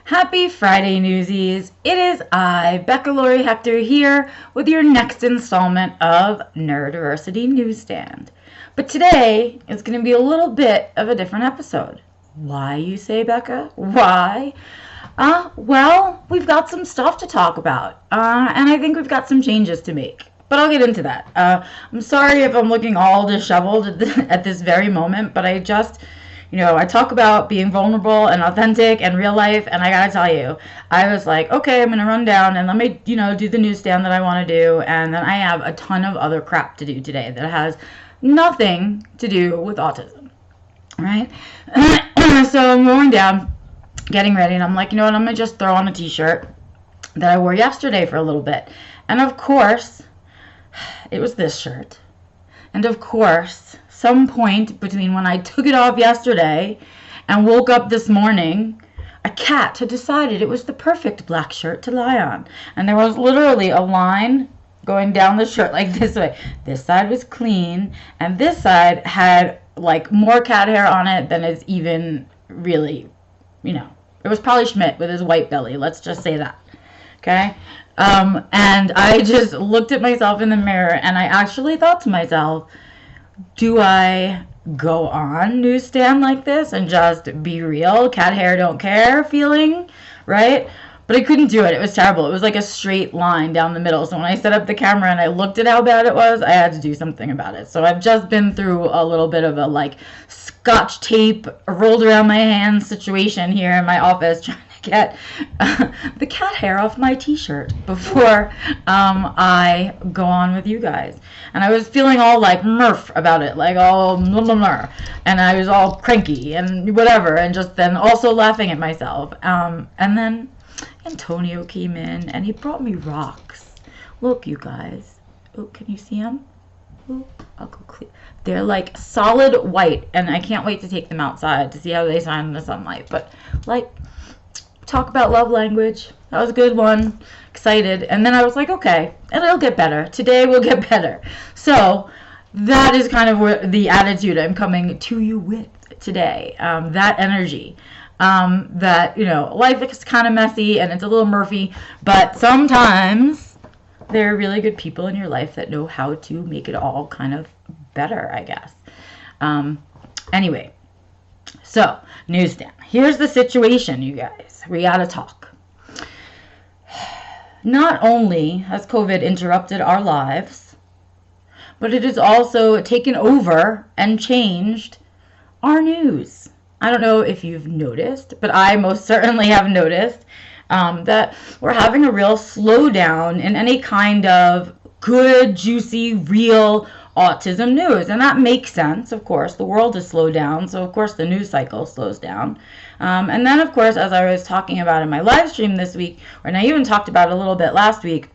Happy Friday, newsies. It is I, Becca Lori Hector, here with your next installment of Neurodiversity Newsstand. But today is going to be a little bit of a different episode. Why, you say, Becca? Why? Well, we've got some stuff to talk about, and I think we've got some changes to make. But I'll get into that. I'm sorry if I'm looking all disheveled at this very moment, but I just... I talk about being vulnerable and authentic and real life, and I gotta tell you, I was like, okay, I'm gonna run down and let me, do the newsstand that I want to do, and then I have a ton of other crap to do today that has nothing to do with autism, right? So I'm going down, getting ready, and I'm like, you know what, I'm gonna just throw on a t-shirt that I wore yesterday for a little bit, and of course, it was this shirt, and of course, some point between when I took it off yesterday and woke up this morning, a cat had decided it was the perfect black shirt to lie on. And there was literally a line going down the shirt like this way. This side was clean, and this side had like more cat hair on it than is even really, it was probably Schmidt with his white belly. Let's just say that. Okay? And I just looked at myself in the mirror, and I actually thought to myself, do I go on newsstand like this and just be real, cat hair don't care feeling, right? But I couldn't do it. It was terrible. It was like a straight line down the middle. So when I set up the camera and I looked at how bad it was, I had to do something about it. So I've just been through a little bit of a scotch tape rolled around my hands situation here in my office, trying to get the cat hair off my t-shirt before I go on with you guys. And I was feeling all like Murph about it, like all blah, blah, blah, and I was all cranky and whatever, and just then also laughing at myself. And then Antonio came in and he brought me rocks. Look, you guys. Oh, can you see them? Oh, I'll go clear. They're like solid white, and I can't wait to take them outside to see how they shine in the sunlight. But talk about love language. That was a good one. Excited. And then I was like, okay, and it'll get better. Today will get better. So that is kind of where the attitude I'm coming to you with today. That energy. That, life is kind of messy and it's a little Murphy, but sometimes there are really good people in your life that know how to make it all kind of better, I guess. Anyway, so newsstand. Here's the situation, you guys. We gotta talk. Not only has COVID interrupted our lives, but it has also taken over and changed our news. I don't know if you've noticed, but I most certainly have noticed that we're having a real slowdown in any kind of good, juicy, real autism news. And that makes sense, of course. The world is slowed down, so of course the news cycle slows down. And then, of course, as I was talking about in my live stream this week, and I even talked about it a little bit last week,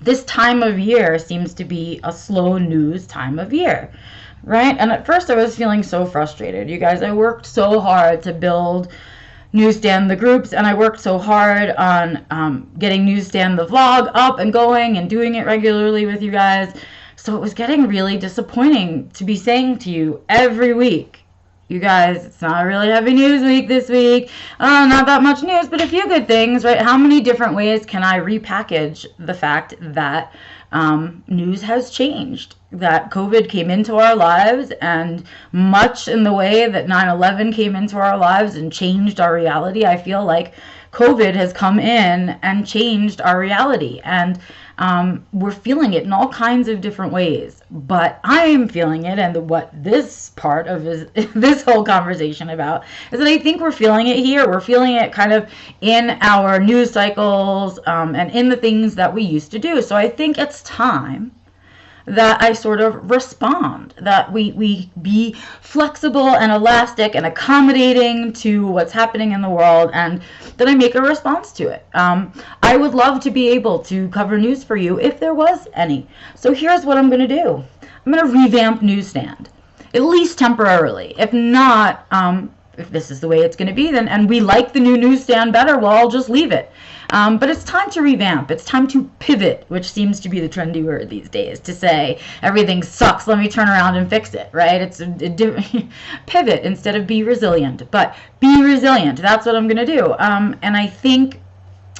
this time of year seems to be a slow news time of year, right? And at first I was feeling so frustrated. You guys, I worked so hard to build Newsstand the groups, and I worked so hard on getting Newsstand the vlog up and going and doing it regularly with you guys. So it was getting really disappointing to be saying to you every week, you guys, it's not a really heavy news week this week. Not that much news, but a few good things, right? How many different ways can I repackage the fact that news has changed, that COVID came into our lives, and much in the way that 9/11 came into our lives and changed our reality? I feel like COVID has come in and changed our reality, and we're feeling it in all kinds of different ways. But I am feeling it, and what this part of this whole conversation about is that I think we're feeling it here. We're feeling it kind of in our news cycles and in the things that we used to do. So I think it's time that I sort of respond, that we be flexible and elastic and accommodating to what's happening in the world, and that I make a response to it. I would love to be able to cover news for you if there was any. So here's what I'm going to do. I'm going to revamp Newsstand, at least temporarily. If not, if this is the way it's going to be, then, and we like the new newsstand better, well, I'll just leave it. But it's time to revamp. It's time to pivot, which seems to be the trendy word these days, to say everything sucks, let me turn around and fix it, right? It's pivot instead of be resilient. But be resilient, that's what I'm going to do. And I think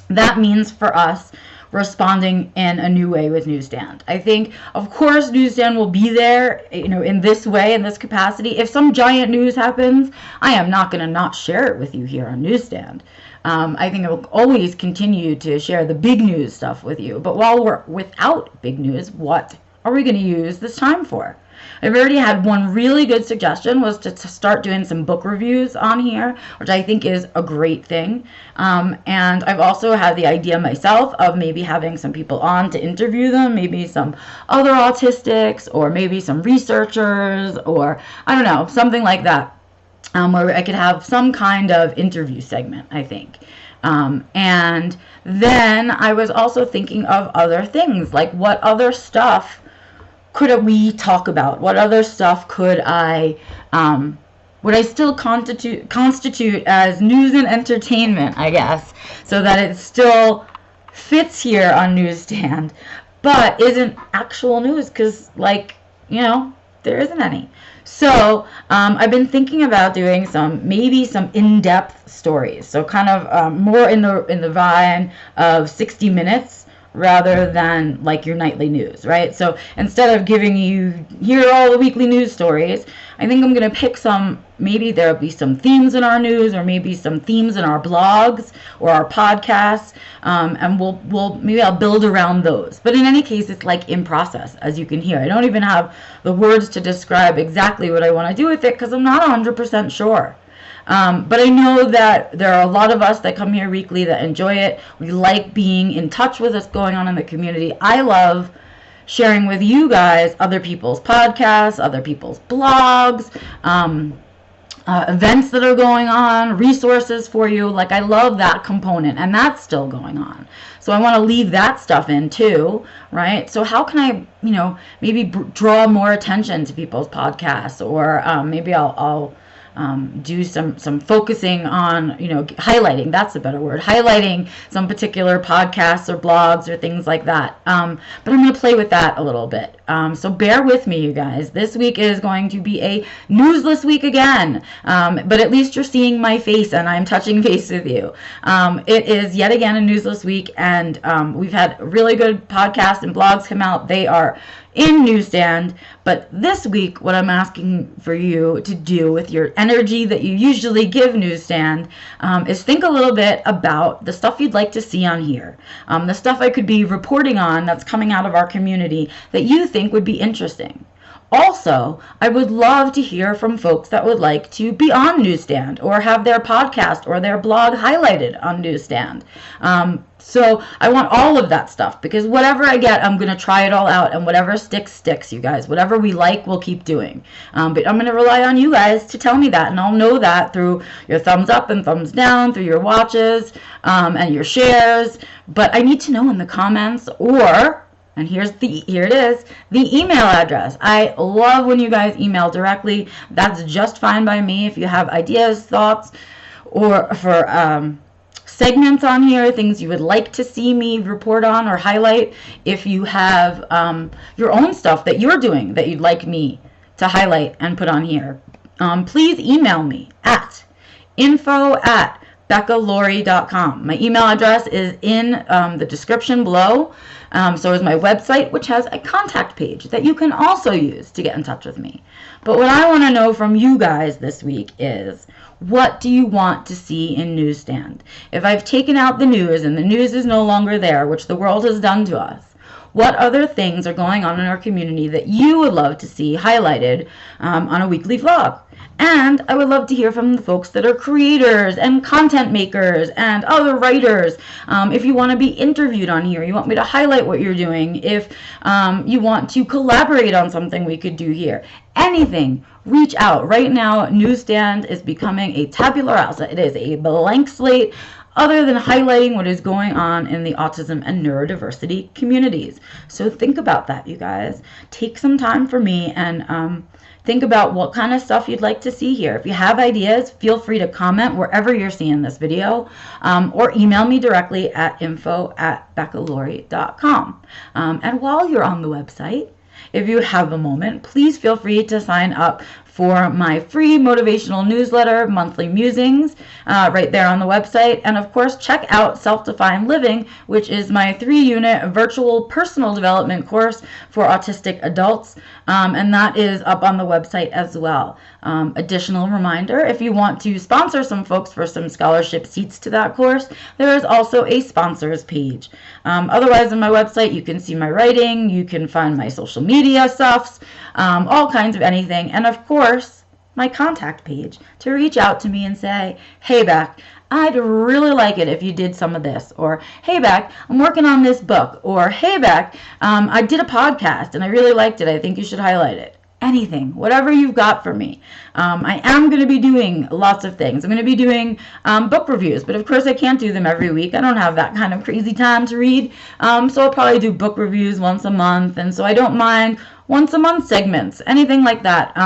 that means for us responding in a new way with Newsstand. I think, of course, Newsstand will be there, in this way, in this capacity. If some giant news happens, I am not going to not share it with you here on Newsstand. I think I will always continue to share the big news stuff with you. But while we're without big news, what are we going to use this time for? I've already had one really good suggestion, was to start doing some book reviews on here, which I think is a great thing. And I've also had the idea myself of maybe having some people on to interview them, maybe some other autistics, or maybe some researchers, or I don't know, something like that, where I could have some kind of interview segment, I think. And then I was also thinking of other things, like what other stuff could we talk about? What other stuff would I still constitute as news and entertainment, I guess, so that it still fits here on Newsstand, but isn't actual news, because, there isn't any. So I've been thinking about doing maybe some in-depth stories, so kind of more in the vein of 60 minutes, rather than like your nightly news, right? So instead of giving you, here are all the weekly news stories, I think I'm going to pick maybe there'll be some themes in our news, or maybe some themes in our blogs or our podcasts, and maybe I'll build around those. But in any case, it's like in process, as you can hear. I don't even have the words to describe exactly what I want to do with it, because I'm not 100% sure. But I know that there are a lot of us that come here weekly that enjoy it. We like being in touch with what's going on in the community. I love sharing with you guys other people's podcasts, other people's blogs, events that are going on, resources for you. Like, I love that component, and that's still going on. So I want to leave that stuff in too, right? So how can I, maybe draw more attention to people's podcasts, or maybe I'll do some focusing on, highlighting, that's a better word, highlighting some particular podcasts or blogs or things like that. But I'm going to play with that a little bit. So bear with me, you guys. This week is going to be a newsless week again. But at least you're seeing my face and I'm touching base with you. It is yet again a newsless week, and we've had really good podcasts and blogs come out. They are in Newsstand, but this week what I'm asking for you to do with your energy that you usually give Newsstand is think a little bit about the stuff you'd like to see on here, the stuff I could be reporting on that's coming out of our community that you think would be interesting. Also, I would love to hear from folks that would like to be on Newsstand or have their podcast or their blog highlighted on Newsstand. So I want all of that stuff, because whatever I get, I'm going to try it all out, and whatever sticks, you guys. Whatever we like, we'll keep doing. But I'm going to rely on you guys to tell me that, and I'll know that through your thumbs up and thumbs down, through your watches and your shares. But I need to know in the comments, and here it is, the email address. I love when you guys email directly. That's just fine by me. If you have ideas, thoughts, or for segments on here, things you would like to see me report on or highlight, if you have your own stuff that you're doing that you'd like me to highlight and put on here, please email me at info@beccalaurie.com. My email address is in the description below. So is my website, which has a contact page that you can also use to get in touch with me. But what I want to know from you guys this week is, what do you want to see in Newsstand? If I've taken out the news and the news is no longer there, which the world has done to us, what other things are going on in our community that you would love to see highlighted on a weekly vlog? And I would love to hear from the folks that are creators and content makers and other writers. If you want to be interviewed on here, you want me to highlight what you're doing, if you want to collaborate on something we could do here, anything, reach out. Right now, Newsstand is becoming a tabula rasa. It is a blank slate, other than highlighting what is going on in the autism and neurodiversity communities. So think about that, you guys. Take some time for me and Think about what kind of stuff you'd like to see here. If you have ideas, feel free to comment wherever you're seeing this video, or email me directly at info@beccalaurie.com. And while you're on the website, if you have a moment, please feel free to sign up for my free motivational newsletter, Monthly Musings, right there on the website. And of course, check out Self-Defined Living, which is my 3-unit virtual personal development course for autistic adults. And that is up on the website as well. Additional reminder, if you want to sponsor some folks for some scholarship seats to that course, there is also a sponsors page. Otherwise, on my website, you can see my writing, you can find my social media stuffs, all kinds of anything. And of course, my contact page to reach out to me and say, hey, Beck, I'd really like it if you did some of this, or hey, Beck, I'm working on this book, or hey, Beck, I did a podcast and I really liked it. I think you should highlight it. Anything, whatever you've got for me. I am going to be doing lots of things. I'm going to be doing book reviews, but of course I can't do them every week. I don't have that kind of crazy time to read. So I'll probably do book reviews once a month, and so I don't mind once a month segments, anything like that.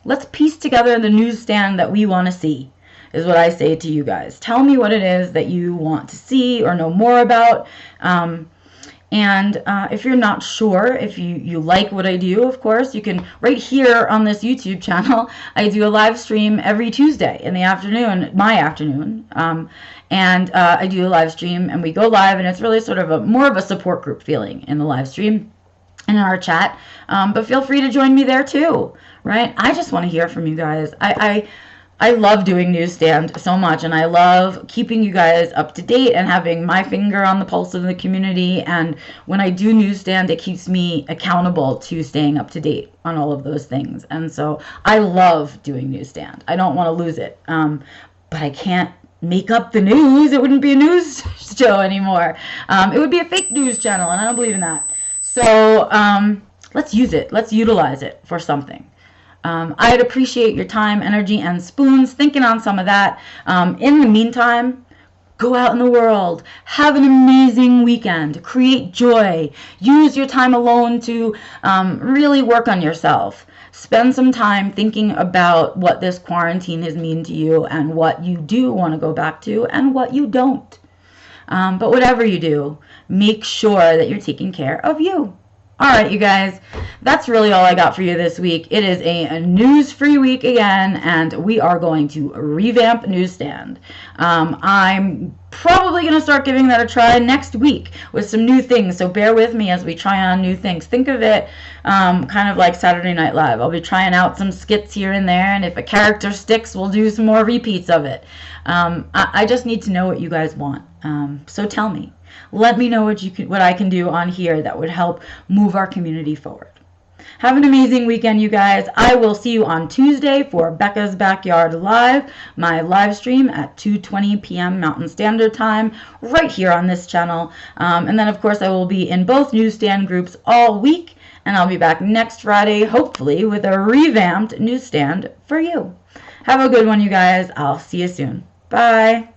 Let's piece together the newsstand that we want to see, is what I say to you guys. Tell me what it is that you want to see or know more about. And if you're not sure, if you like what I do, of course, you can, right here on this YouTube channel, I do a live stream every Tuesday in the afternoon, my afternoon. And I do a live stream and we go live, and it's really sort of more of a support group feeling in the live stream and in our chat. But feel free to join me there too, right? I just want to hear from you guys. I love doing Newsstand so much, and I love keeping you guys up to date and having my finger on the pulse of the community. And when I do Newsstand, it keeps me accountable to staying up to date on all of those things. And so I love doing Newsstand. I don't want to lose it, but I can't make up the news. It wouldn't be a news show anymore. It would be a fake news channel, and I don't believe in that. So let's use it. Let's utilize it for something. I'd appreciate your time, energy, and spoons thinking on some of that. In the meantime, go out in the world, have an amazing weekend, create joy, use your time alone to really work on yourself. Spend some time thinking about what this quarantine has meant to you and what you do want to go back to and what you don't. But whatever you do, make sure that you're taking care of you. All right, you guys, that's really all I got for you this week. It is a news-free week again, and we are going to revamp Newsstand. I'm probably going to start giving that a try next week with some new things, so bear with me as we try on new things. Think of it kind of like Saturday Night Live. I'll be trying out some skits here and there, and if a character sticks, we'll do some more repeats of it. I just need to know what you guys want, so tell me. Let me know what I can do on here that would help move our community forward. Have an amazing weekend, you guys. I will see you on Tuesday for Becca's Backyard Live, my live stream at 2:20 p.m. Mountain Standard Time, right here on this channel. And then, of course, I will be in both Newsstand groups all week, and I'll be back next Friday, hopefully, with a revamped Newsstand for you. Have a good one, you guys. I'll see you soon. Bye.